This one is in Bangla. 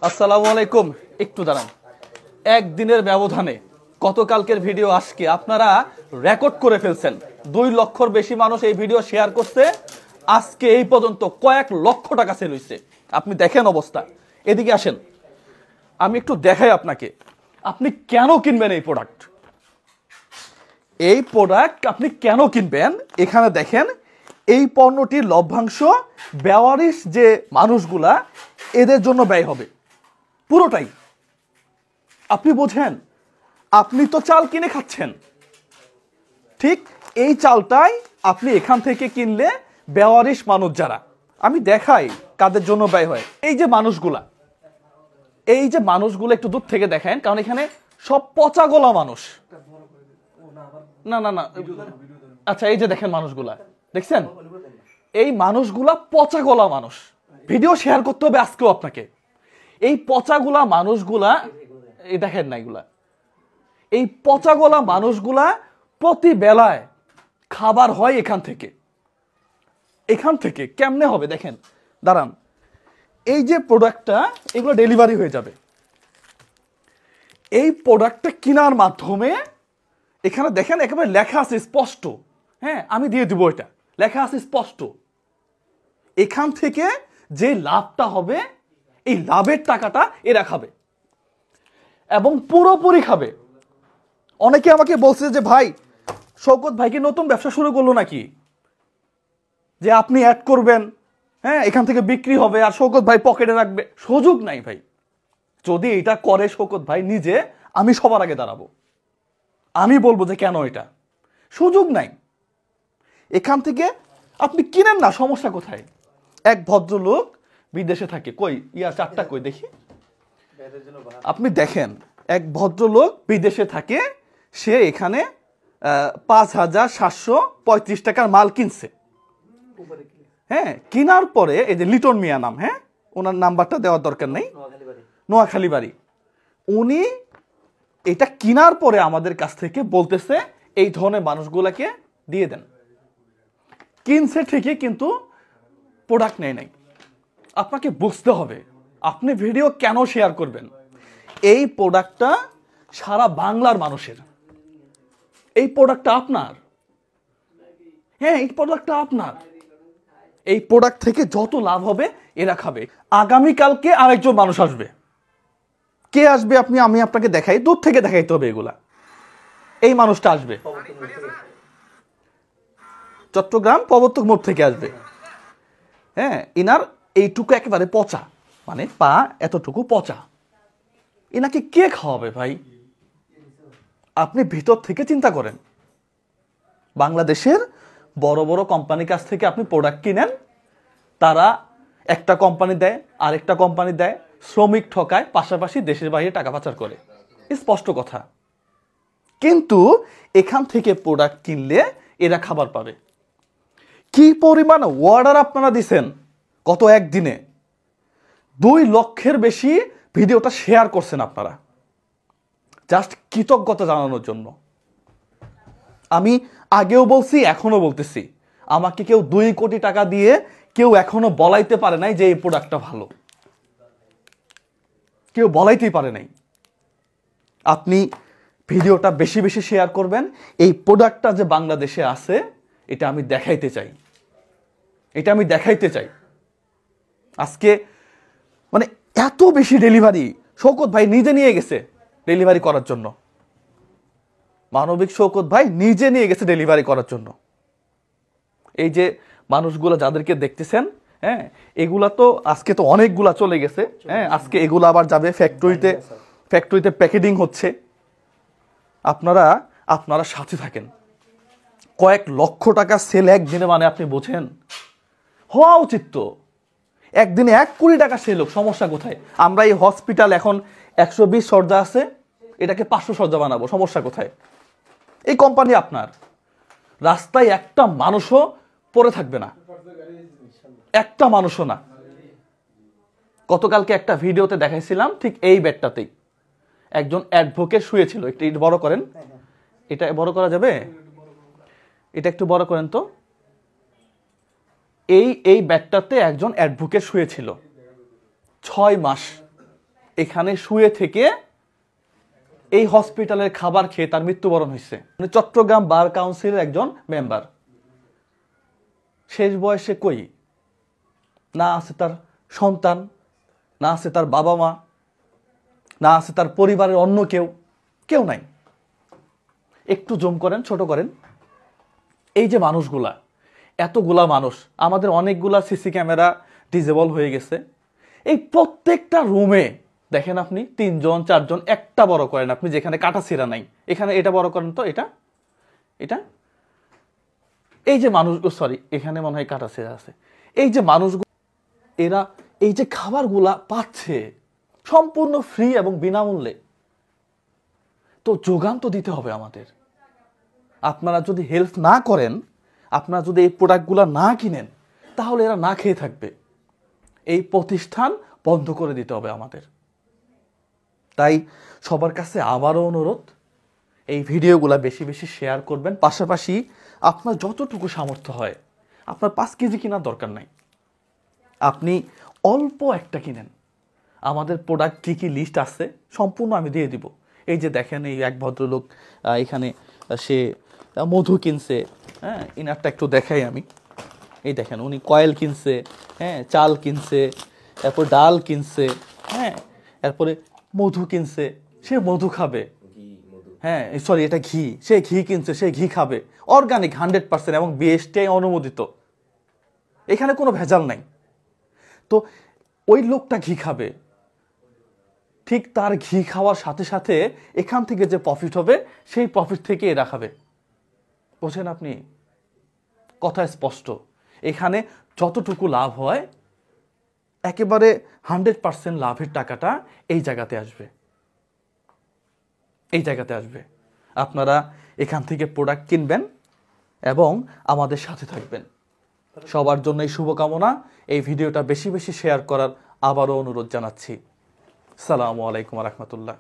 আসসালামু আলাইকুম। একটু দাঁড়ান। একদিনের ব্যবধানে গতকালকের ভিডিও আজকে আপনারা রেকর্ড করে ফেলছেন। 2 লক্ষর বেশি মানুষ এই ভিডিও শেয়ার করছে। আজকে এই পর্যন্ত কয়েক লক্ষ টাকা সেল হইছে। আপনি দেখেন অবস্থা। এদিকে আসেন, আমি একটু দেখাই আপনাকে আপনি কেন কিনবেন এই প্রোডাক্ট। এই প্রোডাক্ট আপনি কেন কিনবেন এখানে দেখেন। এই পণ্যটির লভ্যাংশ বেওয়ারিশ যে মানুষগুলা এদের জন্য ব্যয় হবে পুরোটাই। আপনি বোঝেন, আপনি তো চাল কিনে খাচ্ছেন, ঠিক এই চালটাই আপনি এখান থেকে কিনলে বেওয়ারিশ মানুষ যারা, আমি দেখাই কাদের জন্য ব্যয় হয়। এই যে মানুষগুলা একটু দূর থেকে দেখেন, কারণ এখানে সব পচা গোলা মানুষ। না না না, আচ্ছা এই যে দেখেন মানুষগুলা, দেখছেন এই মানুষগুলা পচা গোলা মানুষ। ভিডিও শেয়ার করতে হবে আজকেও আপনাকে। এই পচাগুলা মানুষগুলা, এই দেখেন না, এগুলা এই পচাগোলা মানুষগুলা প্রতি বেলায় খাবার হয় এখান থেকে কেমনে হবে দেখেন। দাঁড়ান, এই যে প্রোডাক্টটা এগুলো ডেলিভারি হয়ে যাবে। এই প্রোডাক্টটা কেনার মাধ্যমে এখানে দেখেন একেবারে লেখা আছে স্পষ্ট, হ্যাঁ আমি দিয়ে দিব, এটা লেখা আছে স্পষ্ট। এখান থেকে যে লাভটা হবে এই লাভের টাকাটা এরা খাবে এবং পুরোপুরি খাবে। অনেকে আমাকে বলছে যে ভাই শওকত ভাই কি নতুন ব্যবসা শুরু করলো নাকি, যে আপনি অ্যাড করবেন, হ্যাঁ এখান থেকে বিক্রি হবে আর শওকত ভাই পকেটে রাখবে। সুযোগ নাই ভাই। যদি এটা করে শওকত ভাই নিজে, আমি সবার আগে দাঁড়াবো, আমি বলবো যে কেন এটা। সুযোগ নাই। এখান থেকে আপনি কিনেন না, সমস্যা কোথায়? এক ভদ্রলোক বিদেশে থাকে, কই চারটা কই দেখি। আপনি দেখেন এক ভদ্রলোক বিদেশে থাকে, সে এখানে 5,735 টাকার মাল কিনছে। হ্যাঁ কিনার পরে এই যে লিটন মিয়া নাম, হ্যাঁ ওনার নাম্বারটা দেওয়ার দরকার নেই, নোয়াখালী বাড়ি। উনি এটা কিনার পরে আমাদের কাছ থেকে বলতেছে এই ধরনের মানুষগুলাকে দিয়ে দেন। কিনছে ঠিকই, কিন্তু প্রোডাক্ট নেই নাই। আপনাকে বুঝতে হবে আপনি ভিডিও কেন শেয়ার করবেন। এই প্রোডাক্টটা সারা বাংলার মানুষের, এই প্রোডাক্টটা আপনার, হ্যাঁ এই প্রোডাক্টটা আপনার। এই প্রোডাক্ট থেকে যত লাভ হবে এরা খাবে। আগামীকালকে আরেকজন মানুষ আসবে। কে আসবে আমি আপনাকে দেখাই, দূর থেকে দেখাইতে হবে এগুলা। এই মানুষটা আসবে চট্টগ্রাম প্রবর্তক মোড় থেকে আসবে। হ্যাঁ ইনার এইটুকু একেবারে পচা, মানে পা এতটুকু পচা। এনাকে কে খাওয়াবে ভাই? আপনি ভিতর থেকে চিন্তা করেন। বাংলাদেশের বড় বড় কোম্পানির কাছ থেকে আপনি প্রোডাক্ট কিনেন, তারা একটা কোম্পানি দেয়, আরেকটা কোম্পানি দেয়, শ্রমিক ঠকায়, পাশাপাশি দেশের বাইরে টাকা পাচার করে, স্পষ্ট কথা। কিন্তু এখান থেকে প্রোডাক্ট কিনলে এরা খাবার পাবে। কি পরিমাণ অর্ডার আপনারা দিছেন গত একদিনে! 2 লক্ষের বেশি ভিডিওটা শেয়ার করছেন আপনারা, জাস্ট কৃতজ্ঞতা জানানোর জন্য। আমি আগেও বলছি, এখনো বলতেছি, আমাকে কেউ 2 কোটি টাকা দিয়ে কেউ এখনো বলাইতে পারে নাই যে এই প্রোডাক্টটা ভালো। কেউ বলাইতেই পারে নাই। আপনি ভিডিওটা বেশি বেশি শেয়ার করবেন। এই প্রোডাক্টটা যে বাংলাদেশে আছে এটা আমি দেখাইতে চাই। আজকে মানে এত বেশি ডেলিভারি শওকত ভাই নিজে নিয়ে গেছে ডেলিভারি করার জন্য। মানবিক শওকত ভাই নিজে নিয়ে গেছে ডেলিভারি করার জন্য। এই যে মানুষগুলো যাদেরকে দেখতেছেন, হ্যাঁ এগুলা তো আজকে তো অনেকগুলা চলে গেছে। হ্যাঁ আজকে এগুলো আবার যাবে ফ্যাক্টরিতে প্যাকেটিং হচ্ছে। আপনারা সাথে থাকেন। কয়েক লক্ষ টাকা সেল একদিনে, মানে আপনি বোঝেন, হওয়া উচিত তো একদিনে 1 কোটি টাকা সেল হোক, সমস্যা কোথায়? আমরা এই হসপিটাল এখন 120 শয্যা আছে, এটাকে 500 শয্যা বানাবো, সমস্যা কোথায়? এই কোম্পানি আপনার। রাস্তায় একটা মানুষও পড়ে থাকবে না, একটা মানুষও না। গতকালকে একটা ভিডিওতে দেখাইছিলাম ঠিক এই বেডটাতেই একজন অ্যাডভোকেট শুয়েছিল। একটু বড় করেন, এটা বড় করা যাবে? এটা একটু বড় করেন তো। এই বেডটাতে একজন অ্যাডভোকেট শুয়েছিল 6 মাস। এখানে শুয়ে থেকে এই হসপিটালের খাবার খেয়ে তার মৃত্যুবরণ হয়েছে। চট্টগ্রাম বার কাউন্সিলের একজন মেম্বার, শেষ বয়সে কই, না আছে তার সন্তান, না আছে তার বাবা মা, না আছে তার পরিবারের অন্য কেউ নাই। একটু জুম করেন, ছোট করেন। এই যে মানুষগুলা, এতগুলা মানুষ, আমাদের অনেকগুলা সিসি ক্যামেরা ডিজেবল হয়ে গেছে। এই প্রত্যেকটা রুমে দেখেন আপনি 3 জন 4 জন, একটা বড় করেন আপনি যেখানে কাটা ছিঁড়া নাই, এখানে এটা বড় করেন তো, এটা এই যে মানুষ, সরি এখানে মনে হয় কাটা ছিঁড়া আছে। এই যে মানুষগুলো, এরা এই যে খাবারগুলা পাচ্ছে সম্পূর্ণ ফ্রি এবং বিনামূল্যে, তো যোগান তো দিতে হবে আমাদের। আপনারা যদি হেল্প না করেন, আপনারা যদি এই প্রোডাক্টগুলো না কিনেন, তাহলে এরা না খেয়ে থাকবে। এই প্রতিষ্ঠান বন্ধ করে দিতে হবে আমাদের। তাই সবার কাছে আবারও অনুরোধ, এই ভিডিওগুলো বেশি বেশি শেয়ার করবেন। পাশাপাশি আপনার যতটুকু সামর্থ্য হয়, আপনার 5 কেজি কেনার দরকার নাই, আপনি অল্প একটা কিনেন। আমাদের প্রোডাক্ট কী কী লিস্ট আছে সম্পূর্ণ আমি দিয়ে দিব। এই যে দেখেন, এই এক ভদ্রলোক এখানে সে মধু কিনছে, হ্যাঁ, ইনারটা একটু দেখাই আমি। এই দেখেন, উনি কয়েল কিনছে, হ্যাঁ, চাল কিনছে, তারপর ডাল কিনছে, হ্যাঁ, তারপরে মধু কিনছে, সে মধু খাবে, হ্যাঁ সরি এটা ঘি, সে ঘি কিনছে, সে ঘি খাবে, অর্গানিক 100% এবং বিএসটিআই অনুমোদিত, এখানে কোনো ভেজাল নাই। তো ওই লোকটা ঘি খাবে, ঠিক তার ঘি খাওয়ার সাথে সাথে এখান থেকে যে প্রফিট হবে, সেই প্রফিট থেকে এরা খাবে। বোঝেন আপনি? কথা স্পষ্ট। এখানে যতটুকু লাভ হয়, একেবারে 100% লাভের টাকাটা এই জায়গাতে আসবে, এই জায়গাতে আসবে। আপনারা এখান থেকে প্রোডাক্ট কিনবেন এবং আমাদের সাথে থাকবেন। সবার জন্য এই শুভকামনা। এই ভিডিওটা বেশি বেশি শেয়ার করার আবারও অনুরোধ জানাচ্ছি। আসসালামু আলাইকুম ওয়া রাহমাতুল্লাহ।